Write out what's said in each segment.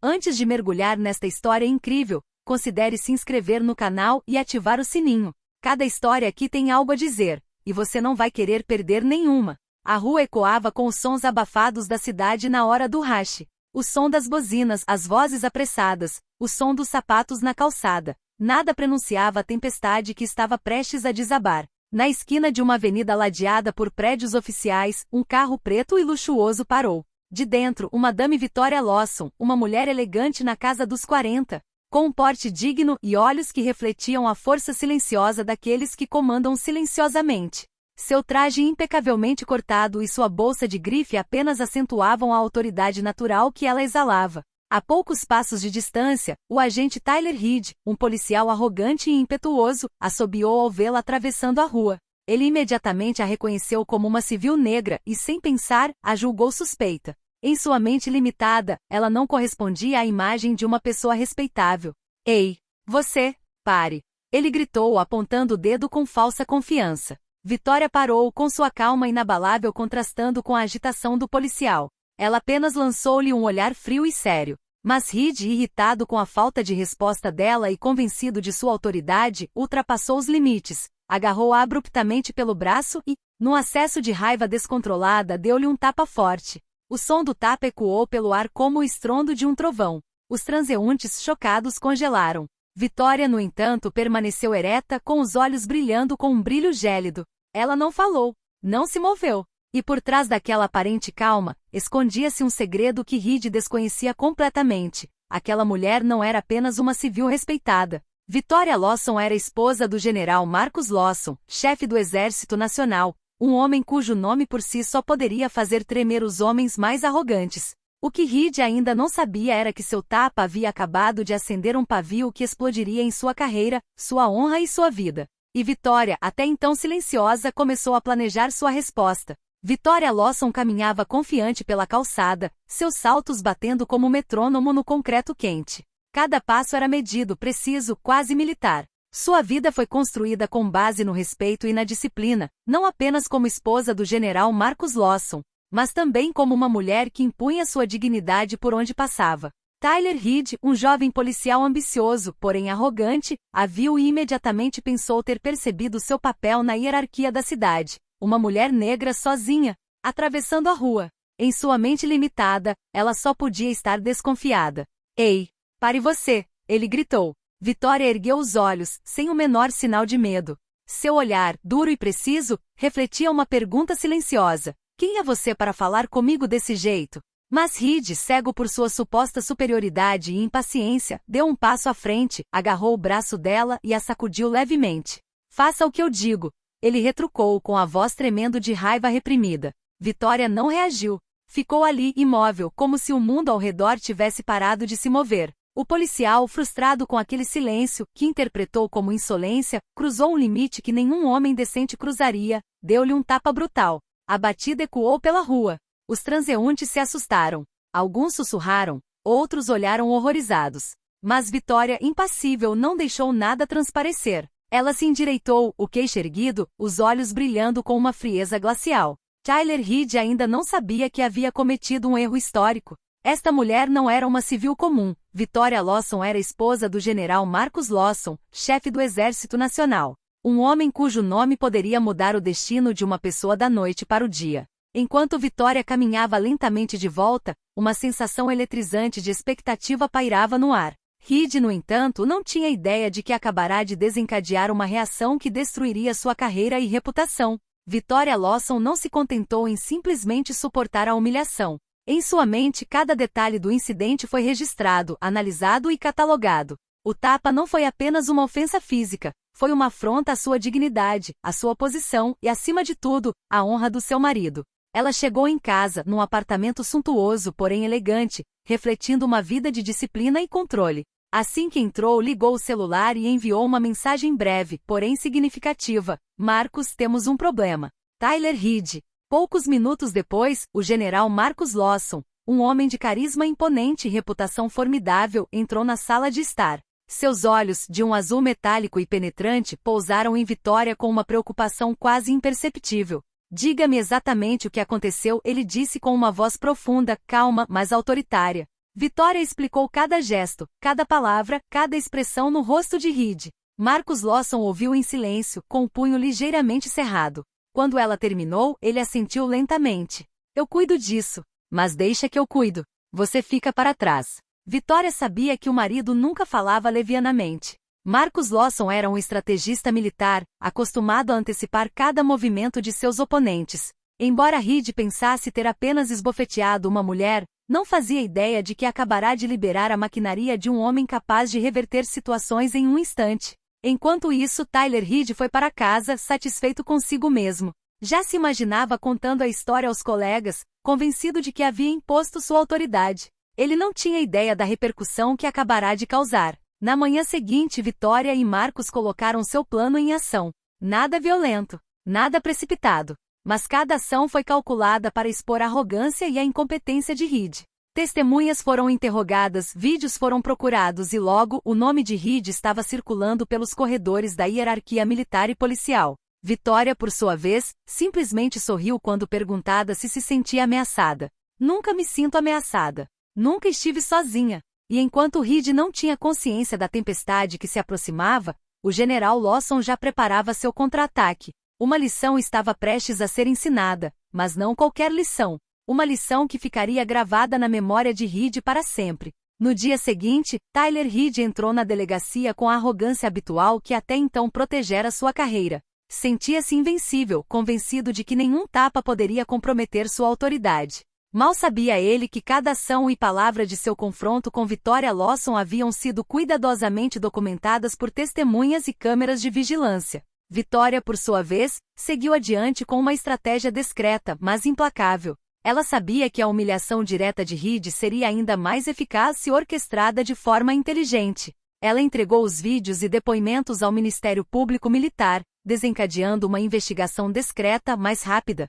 Antes de mergulhar nesta história incrível, considere se inscrever no canal e ativar o sininho. Cada história aqui tem algo a dizer, e você não vai querer perder nenhuma. A rua ecoava com os sons abafados da cidade na hora do rush. O som das buzinas, as vozes apressadas, o som dos sapatos na calçada. Nada prenunciava a tempestade que estava prestes a desabar. Na esquina de uma avenida ladeada por prédios oficiais, um carro preto e luxuoso parou. De dentro, uma Dame Victoria Lawson, uma mulher elegante na casa dos 40, com um porte digno e olhos que refletiam a força silenciosa daqueles que comandam silenciosamente. Seu traje impecavelmente cortado e sua bolsa de grife apenas acentuavam a autoridade natural que ela exalava. A poucos passos de distância, o agente Tyler Reed, um policial arrogante e impetuoso, assobiou ao vê-la atravessando a rua. Ele imediatamente a reconheceu como uma civil negra e, sem pensar, a julgou suspeita. Em sua mente limitada, ela não correspondia à imagem de uma pessoa respeitável. Ei, você, pare! Ele gritou, apontando o dedo com falsa confiança. Victoria parou com sua calma inabalável contrastando com a agitação do policial. Ela apenas lançou-lhe um olhar frio e sério. Mas Reed, irritado com a falta de resposta dela e convencido de sua autoridade, ultrapassou os limites, agarrou-a abruptamente pelo braço e, num acesso de raiva descontrolada, deu-lhe um tapa forte. O som do tapa ecoou pelo ar como o estrondo de um trovão. Os transeuntes chocados congelaram. Victoria, no entanto, permaneceu ereta, com os olhos brilhando com um brilho gélido. Ela não falou, não se moveu. E por trás daquela aparente calma, escondia-se um segredo que Reed desconhecia completamente. Aquela mulher não era apenas uma civil respeitada. Victoria Lawson era esposa do general Marcus Lawson, chefe do Exército Nacional, um homem cujo nome por si só poderia fazer tremer os homens mais arrogantes. O que Reed ainda não sabia era que seu tapa havia acabado de acender um pavio que explodiria em sua carreira, sua honra e sua vida. E Victoria, até então silenciosa, começou a planejar sua resposta. Victoria Lawson caminhava confiante pela calçada, seus saltos batendo como metrônomo no concreto quente. Cada passo era medido, preciso, quase militar. Sua vida foi construída com base no respeito e na disciplina, não apenas como esposa do general Marcus Lawson, mas também como uma mulher que impunha sua dignidade por onde passava. Tyler Reed, um jovem policial ambicioso, porém arrogante, a viu e imediatamente pensou ter percebido seu papel na hierarquia da cidade. Uma mulher negra sozinha, atravessando a rua. Em sua mente limitada, ela só podia estar desconfiada. Ei, pare você! Ele gritou. Victoria ergueu os olhos, sem o menor sinal de medo. Seu olhar, duro e preciso, refletia uma pergunta silenciosa. Quem é você para falar comigo desse jeito? Mas Reed, cego por sua suposta superioridade e impaciência, deu um passo à frente, agarrou o braço dela e a sacudiu levemente. Faça o que eu digo. Ele retrucou com a voz tremendo de raiva reprimida. Victoria não reagiu. Ficou ali, imóvel, como se o mundo ao redor tivesse parado de se mover. O policial, frustrado com aquele silêncio, que interpretou como insolência, cruzou um limite que nenhum homem decente cruzaria, deu-lhe um tapa brutal. A batida ecoou pela rua. Os transeuntes se assustaram. Alguns sussurraram, outros olharam horrorizados. Mas Victoria, impassível, não deixou nada transparecer. Ela se endireitou, o queixo erguido, os olhos brilhando com uma frieza glacial. Tyler Reed ainda não sabia que havia cometido um erro histórico. Esta mulher não era uma civil comum. Victoria Lawson era esposa do general Marcus Lawson, chefe do Exército Nacional. Um homem cujo nome poderia mudar o destino de uma pessoa da noite para o dia. Enquanto Victoria caminhava lentamente de volta, uma sensação eletrizante de expectativa pairava no ar. Reed, no entanto, não tinha ideia de que acabará de desencadear uma reação que destruiria sua carreira e reputação. Victoria Lawson não se contentou em simplesmente suportar a humilhação. Em sua mente, cada detalhe do incidente foi registrado, analisado e catalogado. O tapa não foi apenas uma ofensa física, foi uma afronta à sua dignidade, à sua posição e, acima de tudo, à honra do seu marido. Ela chegou em casa, num apartamento suntuoso, porém elegante, refletindo uma vida de disciplina e controle. Assim que entrou, ligou o celular e enviou uma mensagem breve, porém significativa. Marcus, temos um problema. Tyler Reed. Poucos minutos depois, o general Marcus Lawson, um homem de carisma imponente e reputação formidável, entrou na sala de estar. Seus olhos, de um azul metálico e penetrante, pousaram em Victoria com uma preocupação quase imperceptível. Diga-me exatamente o que aconteceu, ele disse com uma voz profunda, calma, mas autoritária. Vitória explicou cada gesto, cada palavra, cada expressão no rosto de Reed. Marcus Lawson ouviu em silêncio, com o punho ligeiramente cerrado. Quando ela terminou, ele assentiu lentamente. Eu cuido disso. Mas deixa que eu cuido. Você fica para trás. Vitória sabia que o marido nunca falava levianamente. Marcus Lawson era um estrategista militar, acostumado a antecipar cada movimento de seus oponentes. Embora Reed pensasse ter apenas esbofeteado uma mulher, não fazia ideia de que acabará de liberar a maquinaria de um homem capaz de reverter situações em um instante. Enquanto isso, Tyler Reed foi para casa, satisfeito consigo mesmo. Já se imaginava contando a história aos colegas, convencido de que havia imposto sua autoridade. Ele não tinha ideia da repercussão que acabará de causar. Na manhã seguinte, Vitória e Marcus colocaram seu plano em ação. Nada violento, nada precipitado. Mas cada ação foi calculada para expor a arrogância e a incompetência de Reed. Testemunhas foram interrogadas, vídeos foram procurados e logo o nome de Reed estava circulando pelos corredores da hierarquia militar e policial. Vitória, por sua vez, simplesmente sorriu quando perguntada se sentia ameaçada. Nunca me sinto ameaçada. Nunca estive sozinha. E enquanto Reed não tinha consciência da tempestade que se aproximava, o general Lawson já preparava seu contra-ataque. Uma lição estava prestes a ser ensinada, mas não qualquer lição. Uma lição que ficaria gravada na memória de Reed para sempre. No dia seguinte, Tyler Reed entrou na delegacia com a arrogância habitual que até então protegera sua carreira. Sentia-se invencível, convencido de que nenhum tapa poderia comprometer sua autoridade. Mal sabia ele que cada ação e palavra de seu confronto com Vitória Lawson haviam sido cuidadosamente documentadas por testemunhas e câmeras de vigilância. Vitória, por sua vez, seguiu adiante com uma estratégia discreta, mas implacável. Ela sabia que a humilhação direta de Reed seria ainda mais eficaz se orquestrada de forma inteligente. Ela entregou os vídeos e depoimentos ao Ministério Público Militar, desencadeando uma investigação discreta, mas rápida.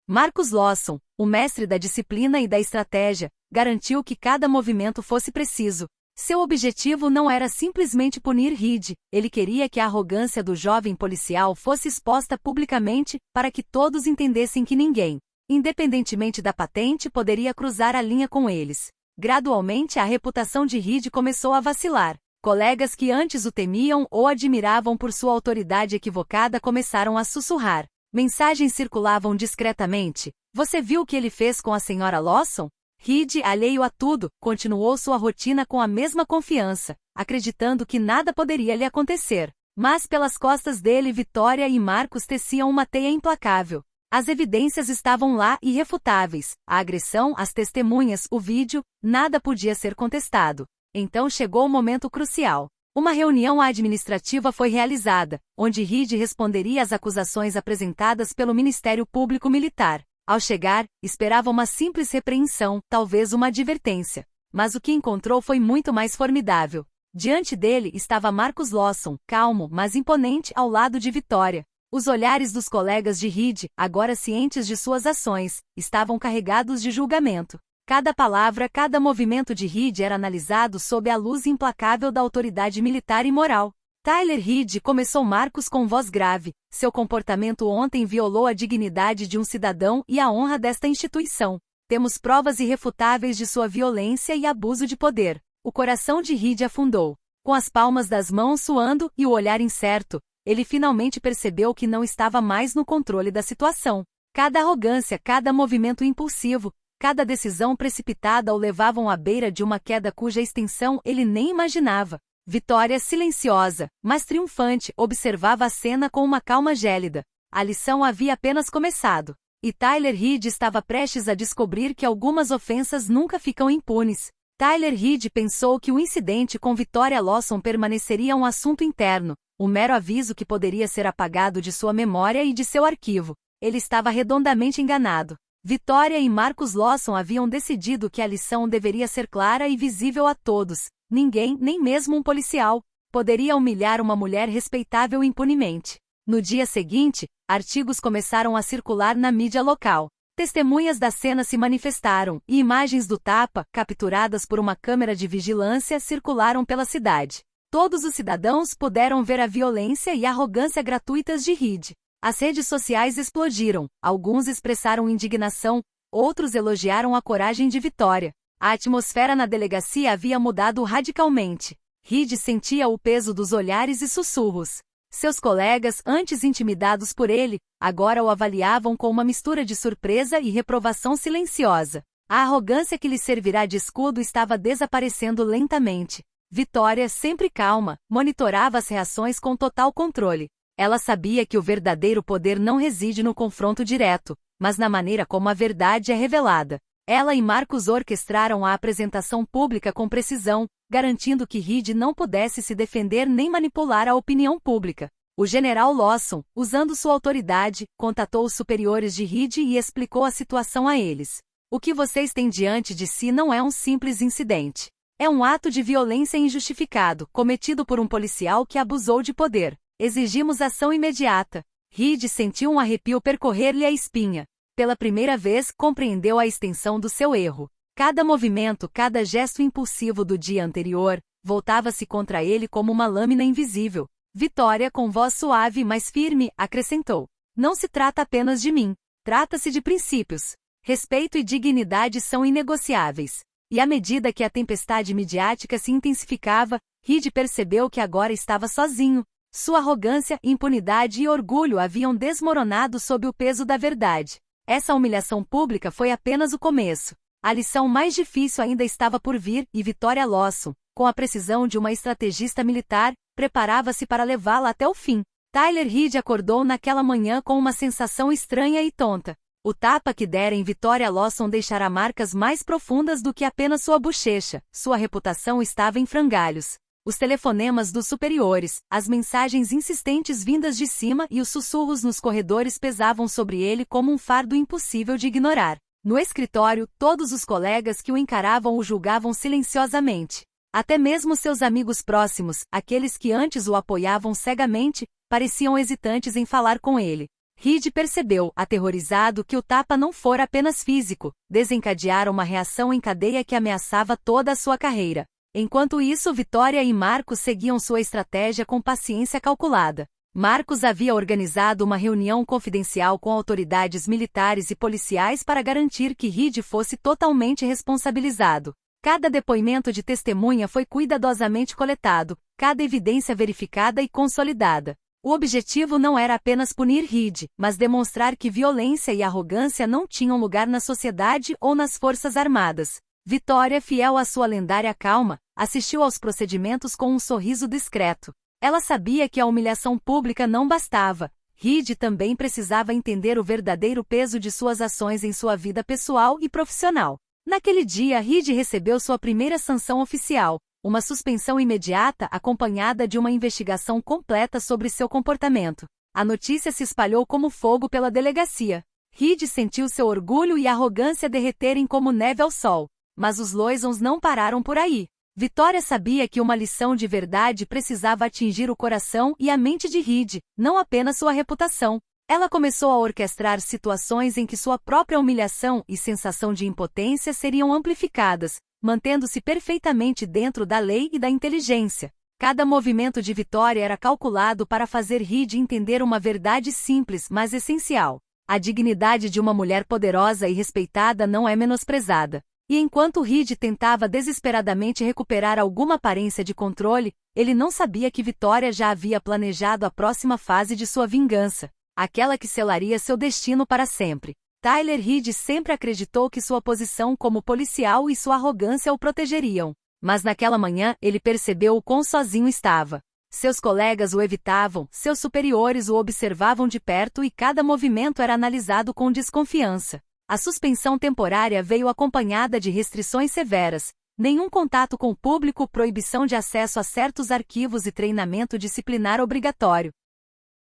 Marcus Lawson, o mestre da disciplina e da estratégia, garantiu que cada movimento fosse preciso. Seu objetivo não era simplesmente punir Reed, ele queria que a arrogância do jovem policial fosse exposta publicamente, para que todos entendessem que ninguém, independentemente da patente, poderia cruzar a linha com eles. Gradualmente a reputação de Reed começou a vacilar. Colegas que antes o temiam ou admiravam por sua autoridade equivocada começaram a sussurrar. Mensagens circulavam discretamente. Você viu o que ele fez com a senhora Lawson? Reed, alheio a tudo, continuou sua rotina com a mesma confiança, acreditando que nada poderia lhe acontecer. Mas pelas costas dele, Vitória e Marcus teciam uma teia implacável. As evidências estavam lá, irrefutáveis. A agressão, as testemunhas, o vídeo, nada podia ser contestado. Então chegou o momento crucial. Uma reunião administrativa foi realizada, onde Reed responderia às acusações apresentadas pelo Ministério Público Militar. Ao chegar, esperava uma simples repreensão, talvez uma advertência. Mas o que encontrou foi muito mais formidável. Diante dele estava Marcus Lawson, calmo, mas imponente, ao lado de Vitória. Os olhares dos colegas de Reed, agora cientes de suas ações, estavam carregados de julgamento. Cada palavra, cada movimento de Reed era analisado sob a luz implacável da autoridade militar e moral. Tyler Reed, começou Marcus com voz grave. Seu comportamento ontem violou a dignidade de um cidadão e a honra desta instituição. Temos provas irrefutáveis de sua violência e abuso de poder. O coração de Reed afundou. Com as palmas das mãos suando e o olhar incerto, ele finalmente percebeu que não estava mais no controle da situação. Cada arrogância, cada movimento impulsivo, cada decisão precipitada o levavam à beira de uma queda cuja extensão ele nem imaginava. Vitória, silenciosa, mas triunfante, observava a cena com uma calma gélida. A lição havia apenas começado. E Tyler Reed estava prestes a descobrir que algumas ofensas nunca ficam impunes. Tyler Reed pensou que o incidente com Vitória Lawson permaneceria um assunto interno, um mero aviso que poderia ser apagado de sua memória e de seu arquivo. Ele estava redondamente enganado. Vitória e Marcus Lawson haviam decidido que a lição deveria ser clara e visível a todos. Ninguém, nem mesmo um policial, poderia humilhar uma mulher respeitável impunemente. No dia seguinte, artigos começaram a circular na mídia local. Testemunhas da cena se manifestaram, e imagens do tapa, capturadas por uma câmera de vigilância, circularam pela cidade. Todos os cidadãos puderam ver a violência e a arrogância gratuitas de Reed. As redes sociais explodiram, alguns expressaram indignação, outros elogiaram a coragem de Vitória. A atmosfera na delegacia havia mudado radicalmente. Reed sentia o peso dos olhares e sussurros. Seus colegas, antes intimidados por ele, agora o avaliavam com uma mistura de surpresa e reprovação silenciosa. A arrogância que lhe servirá de escudo estava desaparecendo lentamente. Vitória, sempre calma, monitorava as reações com total controle. Ela sabia que o verdadeiro poder não reside no confronto direto, mas na maneira como a verdade é revelada. Ela e Marcus orquestraram a apresentação pública com precisão, garantindo que Reed não pudesse se defender nem manipular a opinião pública. O general Lawson, usando sua autoridade, contatou os superiores de Reed e explicou a situação a eles. O que vocês têm diante de si não é um simples incidente. É um ato de violência injustificado, cometido por um policial que abusou de poder. Exigimos ação imediata. Reed sentiu um arrepio percorrer-lhe a espinha. Pela primeira vez, compreendeu a extensão do seu erro. Cada movimento, cada gesto impulsivo do dia anterior, voltava-se contra ele como uma lâmina invisível. Vitória, com voz suave mas firme, acrescentou. Não se trata apenas de mim. Trata-se de princípios. Respeito e dignidade são inegociáveis. E à medida que a tempestade midiática se intensificava, Reed percebeu que agora estava sozinho. Sua arrogância, impunidade e orgulho haviam desmoronado sob o peso da verdade. Essa humilhação pública foi apenas o começo. A lição mais difícil ainda estava por vir e Vitória Lawson, com a precisão de uma estrategista militar, preparava-se para levá-la até o fim. Tyler Reed acordou naquela manhã com uma sensação estranha e tonta. O tapa que dera em Vitória Lawson deixará marcas mais profundas do que apenas sua bochecha. Sua reputação estava em frangalhos. Os telefonemas dos superiores, as mensagens insistentes vindas de cima e os sussurros nos corredores pesavam sobre ele como um fardo impossível de ignorar. No escritório, todos os colegas que o encaravam o julgavam silenciosamente. Até mesmo seus amigos próximos, aqueles que antes o apoiavam cegamente, pareciam hesitantes em falar com ele. Reed percebeu, aterrorizado, que o tapa não fora apenas físico, desencadeara uma reação em cadeia que ameaçava toda a sua carreira. Enquanto isso, Vitória e Marcus seguiam sua estratégia com paciência calculada. Marcus havia organizado uma reunião confidencial com autoridades militares e policiais para garantir que Reed fosse totalmente responsabilizado. Cada depoimento de testemunha foi cuidadosamente coletado, cada evidência verificada e consolidada. O objetivo não era apenas punir Reed, mas demonstrar que violência e arrogância não tinham lugar na sociedade ou nas forças armadas. Vitória, fiel à sua lendária calma, assistiu aos procedimentos com um sorriso discreto. Ela sabia que a humilhação pública não bastava. Reed também precisava entender o verdadeiro peso de suas ações em sua vida pessoal e profissional. Naquele dia, Reed recebeu sua primeira sanção oficial, uma suspensão imediata acompanhada de uma investigação completa sobre seu comportamento. A notícia se espalhou como fogo pela delegacia. Reed sentiu seu orgulho e arrogância derreterem como neve ao sol. Mas os Loisons não pararam por aí. Vitória sabia que uma lição de verdade precisava atingir o coração e a mente de Reed, não apenas sua reputação. Ela começou a orquestrar situações em que sua própria humilhação e sensação de impotência seriam amplificadas, mantendo-se perfeitamente dentro da lei e da inteligência. Cada movimento de Vitória era calculado para fazer Reed entender uma verdade simples, mas essencial. A dignidade de uma mulher poderosa e respeitada não é menosprezada. E enquanto Reed tentava desesperadamente recuperar alguma aparência de controle, ele não sabia que Vitória já havia planejado a próxima fase de sua vingança, aquela que selaria seu destino para sempre. Tyler Reed sempre acreditou que sua posição como policial e sua arrogância o protegeriam. Mas naquela manhã, ele percebeu o quão sozinho estava. Seus colegas o evitavam, seus superiores o observavam de perto e cada movimento era analisado com desconfiança. A suspensão temporária veio acompanhada de restrições severas, nenhum contato com o público, proibição de acesso a certos arquivos e treinamento disciplinar obrigatório.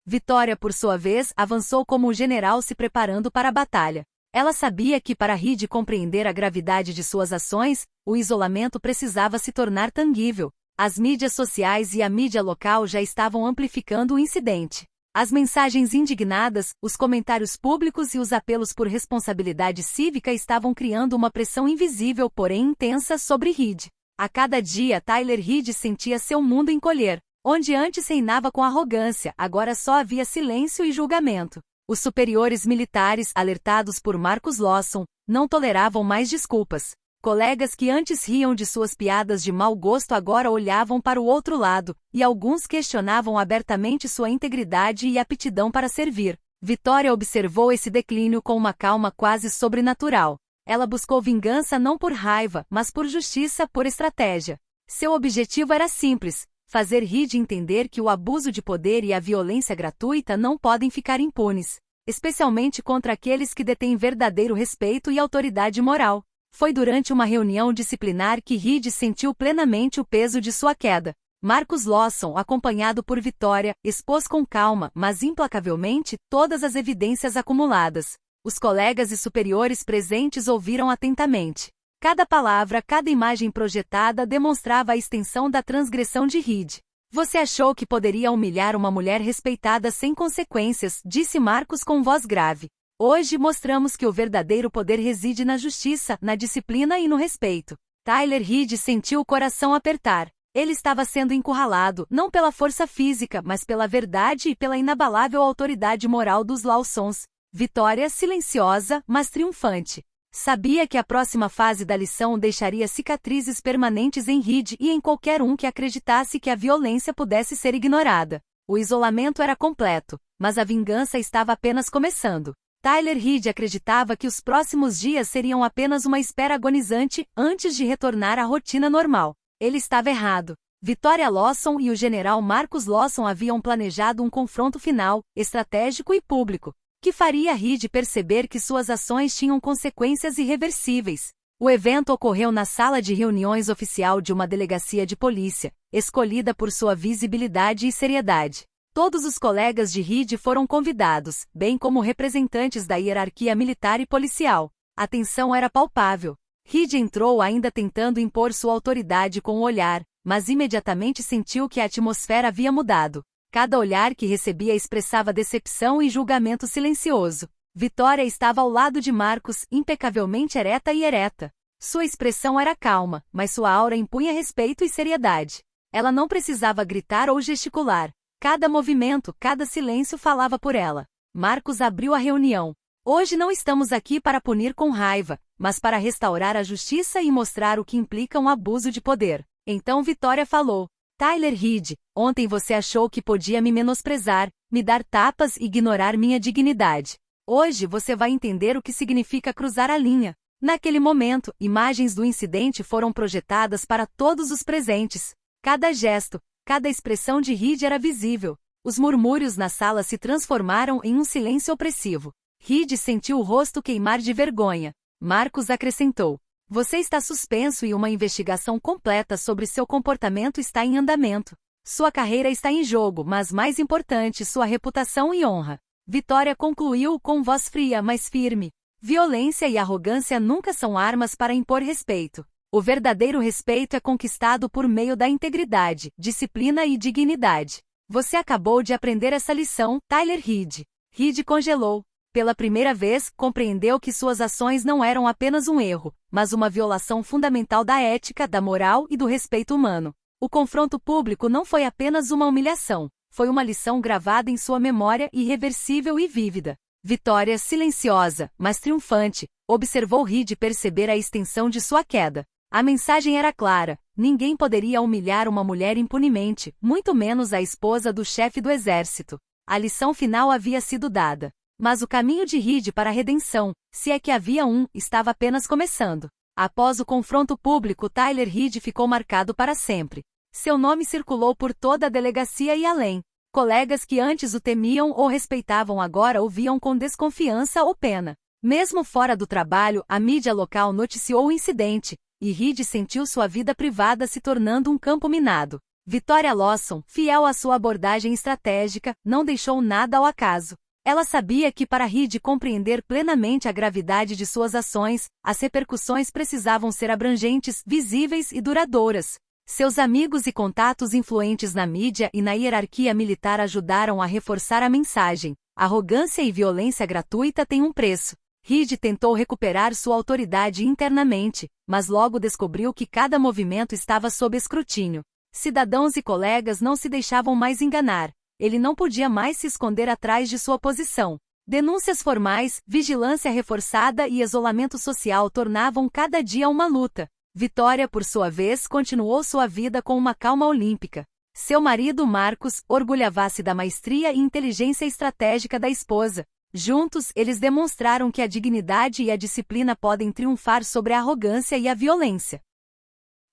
Vitória, por sua vez, avançou como um general se preparando para a batalha. Ela sabia que para Reed compreender a gravidade de suas ações, o isolamento precisava se tornar tangível. As mídias sociais e a mídia local já estavam amplificando o incidente. As mensagens indignadas, os comentários públicos e os apelos por responsabilidade cívica estavam criando uma pressão invisível, porém intensa, sobre Reed. A cada dia, Tyler Reed sentia seu mundo encolher. Onde antes reinava com arrogância, agora só havia silêncio e julgamento. Os superiores militares, alertados por Marcus Lawson, não toleravam mais desculpas. Colegas que antes riam de suas piadas de mau gosto agora olhavam para o outro lado, e alguns questionavam abertamente sua integridade e aptidão para servir. Vitória observou esse declínio com uma calma quase sobrenatural. Ela buscou vingança não por raiva, mas por justiça, por estratégia. Seu objetivo era simples: fazer Reed entender que o abuso de poder e a violência gratuita não podem ficar impunes, especialmente contra aqueles que detêm verdadeiro respeito e autoridade moral. Foi durante uma reunião disciplinar que Reed sentiu plenamente o peso de sua queda. Marcus Lawson, acompanhado por Vitória, expôs com calma, mas implacavelmente, todas as evidências acumuladas. Os colegas e superiores presentes ouviram atentamente. Cada palavra, cada imagem projetada demonstrava a extensão da transgressão de Reed. Você achou que poderia humilhar uma mulher respeitada sem consequências, disse Marcus com voz grave. Hoje mostramos que o verdadeiro poder reside na justiça, na disciplina e no respeito. Tyler Reed sentiu o coração apertar. Ele estava sendo encurralado, não pela força física, mas pela verdade e pela inabalável autoridade moral dos Lawsons. Vitória silenciosa, mas triunfante. Sabia que a próxima fase da lição deixaria cicatrizes permanentes em Reed e em qualquer um que acreditasse que a violência pudesse ser ignorada. O isolamento era completo, mas a vingança estava apenas começando. Tyler Reed acreditava que os próximos dias seriam apenas uma espera agonizante antes de retornar à rotina normal. Ele estava errado. Vitória Lawson e o general Marcus Lawson haviam planejado um confronto final, estratégico e público, que faria Reed perceber que suas ações tinham consequências irreversíveis. O evento ocorreu na sala de reuniões oficial de uma delegacia de polícia, escolhida por sua visibilidade e seriedade. Todos os colegas de Reed foram convidados, bem como representantes da hierarquia militar e policial. A tensão era palpável. Reed entrou ainda tentando impor sua autoridade com o olhar, mas imediatamente sentiu que a atmosfera havia mudado. Cada olhar que recebia expressava decepção e julgamento silencioso. Vitória estava ao lado de Marcus, impecavelmente ereta e ereta. Sua expressão era calma, mas sua aura impunha respeito e seriedade. Ela não precisava gritar ou gesticular. Cada movimento, cada silêncio falava por ela. Marcus abriu a reunião. Hoje não estamos aqui para punir com raiva, mas para restaurar a justiça e mostrar o que implica um abuso de poder. Então Vitória falou. Tyler Reed, ontem você achou que podia me menosprezar, me dar tapas e ignorar minha dignidade. Hoje você vai entender o que significa cruzar a linha. Naquele momento, imagens do incidente foram projetadas para todos os presentes. Cada gesto, cada expressão de Reed era visível. Os murmúrios na sala se transformaram em um silêncio opressivo. Reed sentiu o rosto queimar de vergonha. Marcus acrescentou. Você está suspenso e uma investigação completa sobre seu comportamento está em andamento. Sua carreira está em jogo, mas mais importante, sua reputação e honra. Vitória concluiu com voz fria, mas firme. Violência e arrogância nunca são armas para impor respeito. O verdadeiro respeito é conquistado por meio da integridade, disciplina e dignidade. Você acabou de aprender essa lição, Tyler Reed. Reed congelou. Pela primeira vez, compreendeu que suas ações não eram apenas um erro, mas uma violação fundamental da ética, da moral e do respeito humano. O confronto público não foi apenas uma humilhação, foi uma lição gravada em sua memória irreversível e vívida. Vitória silenciosa, mas triunfante, observou Reed perceber a extensão de sua queda. A mensagem era clara: ninguém poderia humilhar uma mulher impunemente, muito menos a esposa do chefe do exército. A lição final havia sido dada. Mas o caminho de Reed para a redenção, se é que havia um, estava apenas começando. Após o confronto público, Tyler Reed ficou marcado para sempre. Seu nome circulou por toda a delegacia e além. Colegas que antes o temiam ou respeitavam agora o viam com desconfiança ou pena. Mesmo fora do trabalho, a mídia local noticiou o incidente, e Reed sentiu sua vida privada se tornando um campo minado. Vitória Lawson, fiel à sua abordagem estratégica, não deixou nada ao acaso. Ela sabia que para Reed compreender plenamente a gravidade de suas ações, as repercussões precisavam ser abrangentes, visíveis e duradouras. Seus amigos e contatos influentes na mídia e na hierarquia militar ajudaram a reforçar a mensagem: arrogância e violência gratuita têm um preço. Reed tentou recuperar sua autoridade internamente, mas logo descobriu que cada movimento estava sob escrutínio. Cidadãos e colegas não se deixavam mais enganar. Ele não podia mais se esconder atrás de sua posição. Denúncias formais, vigilância reforçada e isolamento social tornavam cada dia uma luta. Vitória, por sua vez, continuou sua vida com uma calma olímpica. Seu marido, Marcos, orgulhava-se da maestria e inteligência estratégica da esposa. Juntos, eles demonstraram que a dignidade e a disciplina podem triunfar sobre a arrogância e a violência.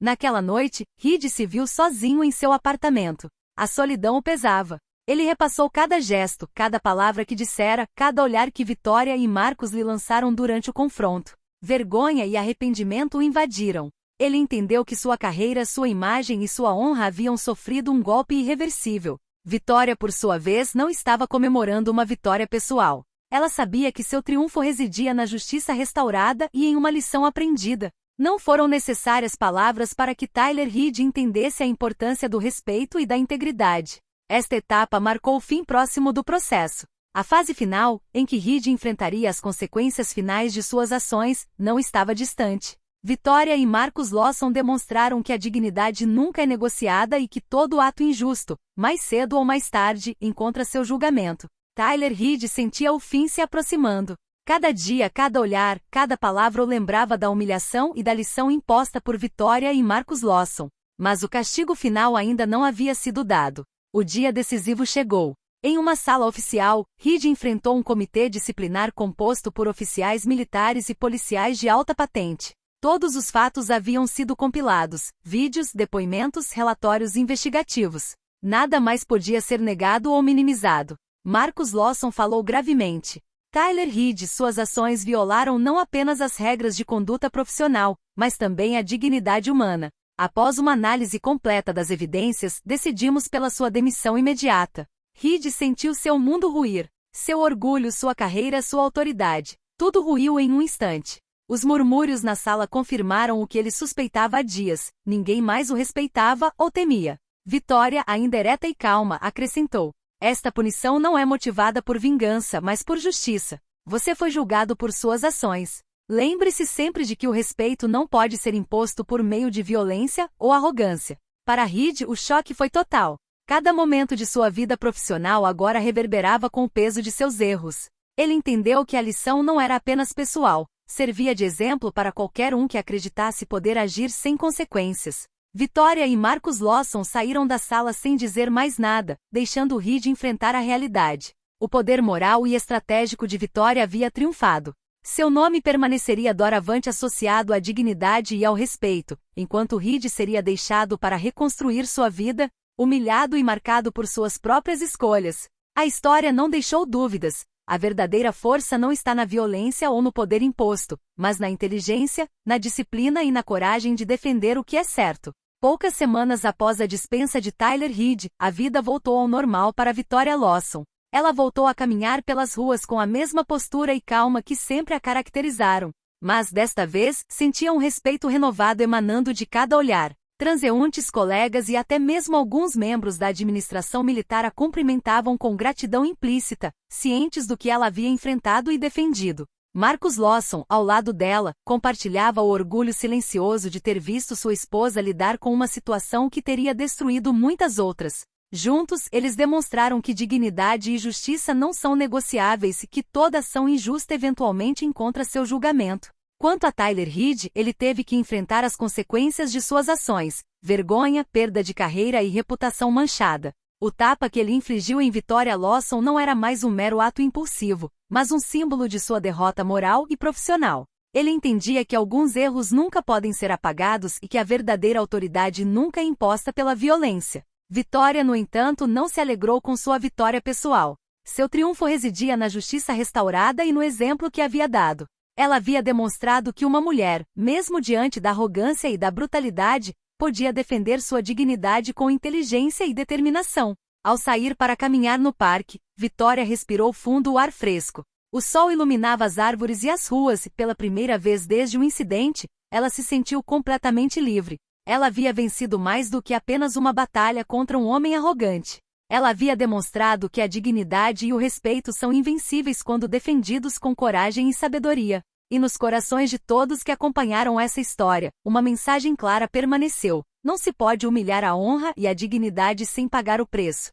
Naquela noite, Reed se viu sozinho em seu apartamento. A solidão o pesava. Ele repassou cada gesto, cada palavra que dissera, cada olhar que Vitória e Marcos lhe lançaram durante o confronto. Vergonha e arrependimento o invadiram. Ele entendeu que sua carreira, sua imagem e sua honra haviam sofrido um golpe irreversível. Vitória, por sua vez, não estava comemorando uma vitória pessoal. Ela sabia que seu triunfo residia na justiça restaurada e em uma lição aprendida. Não foram necessárias palavras para que Tyler Reed entendesse a importância do respeito e da integridade. Esta etapa marcou o fim próximo do processo. A fase final, em que Reed enfrentaria as consequências finais de suas ações, não estava distante. Vitória e Marcus Lawson demonstraram que a dignidade nunca é negociada e que todo ato injusto, mais cedo ou mais tarde, encontra seu julgamento. Tyler Reed sentia o fim se aproximando. Cada dia, cada olhar, cada palavra o lembrava da humilhação e da lição imposta por Vitória e Marcus Lawson. Mas o castigo final ainda não havia sido dado. O dia decisivo chegou. Em uma sala oficial, Reed enfrentou um comitê disciplinar composto por oficiais militares e policiais de alta patente. Todos os fatos haviam sido compilados, vídeos, depoimentos, relatórios investigativos. Nada mais podia ser negado ou minimizado. Marcus Lawson falou gravemente. Tyler Reed, suas ações violaram não apenas as regras de conduta profissional, mas também a dignidade humana. Após uma análise completa das evidências, decidimos pela sua demissão imediata. Reed sentiu seu mundo ruir. Seu orgulho, sua carreira, sua autoridade. Tudo ruiu em um instante. Os murmúrios na sala confirmaram o que ele suspeitava há dias. Ninguém mais o respeitava ou temia. Vitória, ainda ereta e calma, acrescentou. Esta punição não é motivada por vingança, mas por justiça. Você foi julgado por suas ações. Lembre-se sempre de que o respeito não pode ser imposto por meio de violência ou arrogância. Para Reed, o choque foi total. Cada momento de sua vida profissional agora reverberava com o peso de seus erros. Ele entendeu que a lição não era apenas pessoal, servia de exemplo para qualquer um que acreditasse poder agir sem consequências. Vitória e Marcus Lawson saíram da sala sem dizer mais nada, deixando Reed enfrentar a realidade. O poder moral e estratégico de Vitória havia triunfado. Seu nome permaneceria doravante associado à dignidade e ao respeito, enquanto Reed seria deixado para reconstruir sua vida, humilhado e marcado por suas próprias escolhas. A história não deixou dúvidas. A verdadeira força não está na violência ou no poder imposto, mas na inteligência, na disciplina e na coragem de defender o que é certo. Poucas semanas após a dispensa de Tyler Reed, a vida voltou ao normal para Vitória Lawson. Ela voltou a caminhar pelas ruas com a mesma postura e calma que sempre a caracterizaram. Mas, desta vez, sentia um respeito renovado emanando de cada olhar. Transeuntes, colegas e até mesmo alguns membros da administração militar a cumprimentavam com gratidão implícita, cientes do que ela havia enfrentado e defendido. Marcus Lawson, ao lado dela, compartilhava o orgulho silencioso de ter visto sua esposa lidar com uma situação que teria destruído muitas outras. Juntos, eles demonstraram que dignidade e justiça não são negociáveis e que toda ação injusta eventualmente encontra seu julgamento. Quanto a Tyler Reed, ele teve que enfrentar as consequências de suas ações: vergonha, perda de carreira e reputação manchada. O tapa que ele infligiu em Vitória Lawson não era mais um mero ato impulsivo, mas um símbolo de sua derrota moral e profissional. Ele entendia que alguns erros nunca podem ser apagados e que a verdadeira autoridade nunca é imposta pela violência. Vitória, no entanto, não se alegrou com sua vitória pessoal. Seu triunfo residia na justiça restaurada e no exemplo que havia dado. Ela havia demonstrado que uma mulher, mesmo diante da arrogância e da brutalidade, podia defender sua dignidade com inteligência e determinação. Ao sair para caminhar no parque, Vitória respirou fundo o ar fresco. O sol iluminava as árvores e as ruas e, pela primeira vez desde o incidente, ela se sentiu completamente livre. Ela havia vencido mais do que apenas uma batalha contra um homem arrogante. Ela havia demonstrado que a dignidade e o respeito são invencíveis quando defendidos com coragem e sabedoria. E nos corações de todos que acompanharam essa história, uma mensagem clara permaneceu: não se pode humilhar a honra e a dignidade sem pagar o preço.